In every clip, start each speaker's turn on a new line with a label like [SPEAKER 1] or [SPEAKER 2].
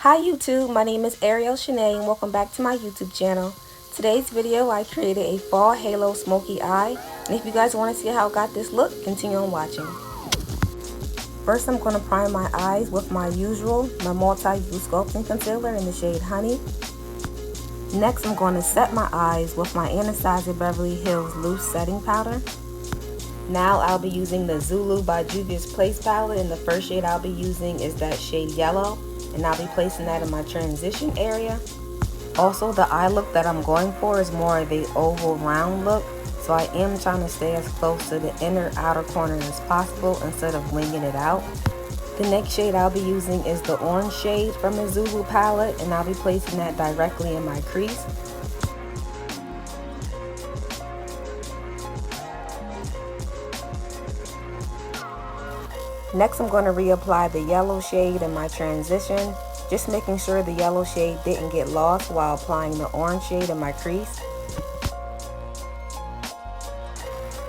[SPEAKER 1] Hi YouTube, my name is Ariel Shanae and welcome back to my YouTube channel. Today's video I created a fall halo smoky eye, and if you guys want to see how I got this look, continue on watching. First I'm going to prime my eyes with my multi-use sculpting concealer in the shade Honey. Next I'm going to set my eyes with my Anastasia Beverly Hills loose setting powder. Now I'll be using the Zulu by Juvia's Place palette, and the first shade I'll be using is that shade Yellow, and I'll be placing that in my transition area. Also, the eye look that I'm going for is more of a oval round look, so I am trying to stay as close to the inner outer corner as possible instead of winging it out. The next shade I'll be using is the orange shade from the Zulu palette, and I'll be placing that directly in my crease. Next I'm going to reapply the yellow shade in my transition, just making sure the yellow shade didn't get lost while applying the orange shade in my crease.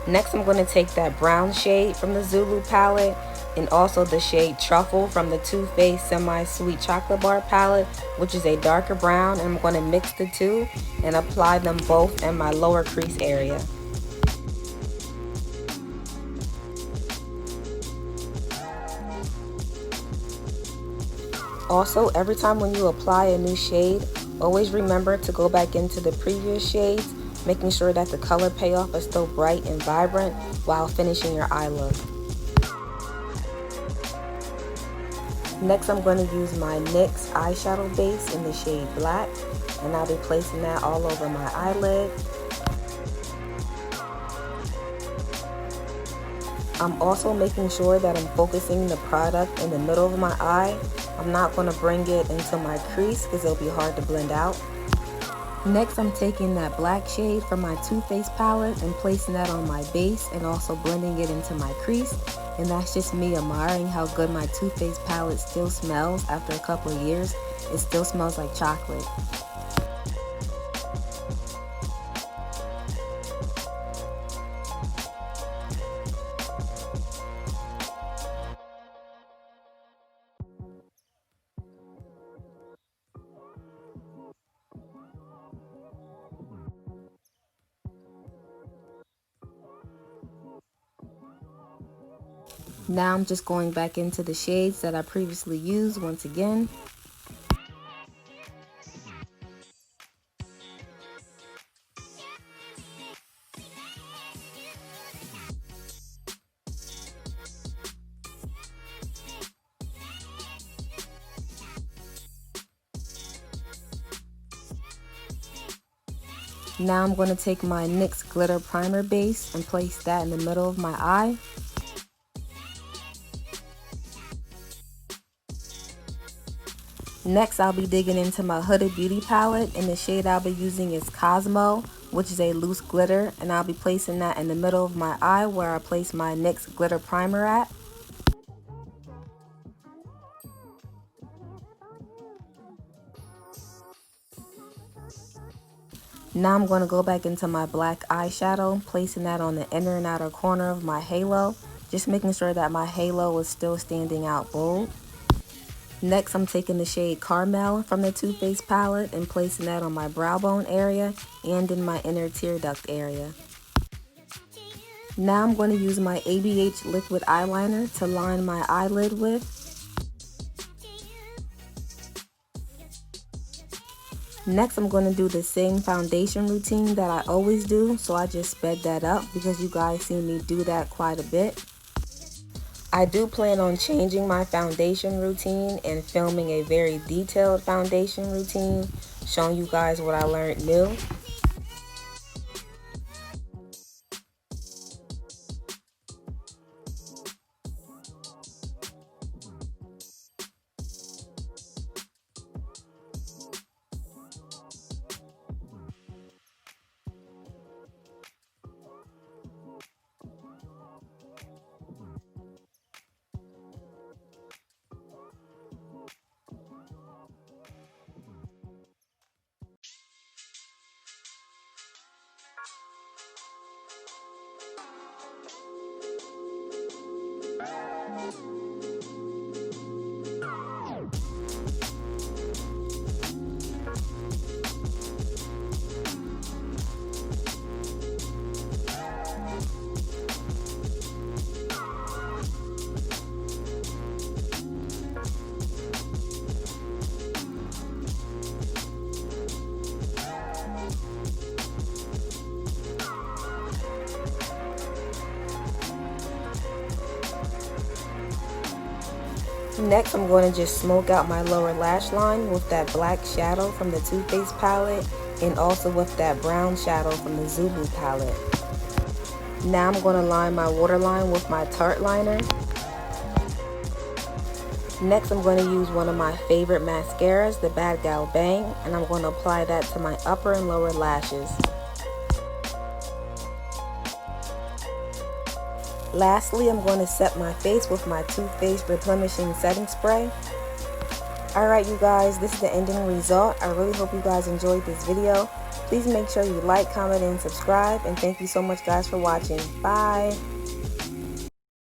[SPEAKER 1] Next I'm going to take that brown shade from the Zulu palette and also the shade Truffle from the Too Faced Semi-Sweet Chocolate Bar palette, which is a darker brown, and I'm going to mix the two and apply them both in my lower crease area. Also, every time when you apply a new shade, always remember to go back into the previous shades, making sure that the color payoff is still bright and vibrant while finishing your eye look. Next, I'm going to use my NYX eyeshadow base in the shade Black, and I'll be placing that all over my eyelid. I'm also making sure that I'm focusing the product in the middle of my eye. I'm not going to bring it into my crease because it'll be hard to blend out. Next, I'm taking that black shade from my Too Faced palette and placing that on my base and also blending it into my crease. And that's just me admiring how good my Too Faced palette still smells after a couple of years. It still smells like chocolate. Now I'm just going back into the shades that I previously used once again. Now I'm going to take my NYX glitter primer base and place that in the middle of my eye. Next, I'll be digging into my Huda Beauty palette, and the shade I'll be using is Cosmo, which is a loose glitter, and I'll be placing that in the middle of my eye where I place my NYX glitter primer at. Now I'm going to go back into my black eyeshadow, placing that on the inner and outer corner of my halo, just making sure that my halo is still standing out bold. Next, I'm taking the shade Caramel from the Too Faced palette and placing that on my brow bone area and in my inner tear duct area. Now I'm going to use my ABH liquid eyeliner to line my eyelid with. Next, I'm going to do the same foundation routine that I always do, so I just sped that up because you guys see me do that quite a bit. I do plan on changing my foundation routine and filming a very detailed foundation routine, showing you guys what I learned new. Next, I'm going to just smoke out my lower lash line with that black shadow from the Too Faced palette and also with that brown shadow from the Zulu palette. Now I'm going to line my waterline with my Tarte liner. Next, I'm going to use one of my favorite mascaras, the Bad Gal Bang, and I'm going to apply that to my upper and lower lashes. Lastly, I'm going to set my face with my Too Faced replenishing setting spray. Alright you guys, this is the ending result. I really hope you guys enjoyed this video. Please make sure you like, comment, and subscribe. And thank you so much guys for watching. Bye!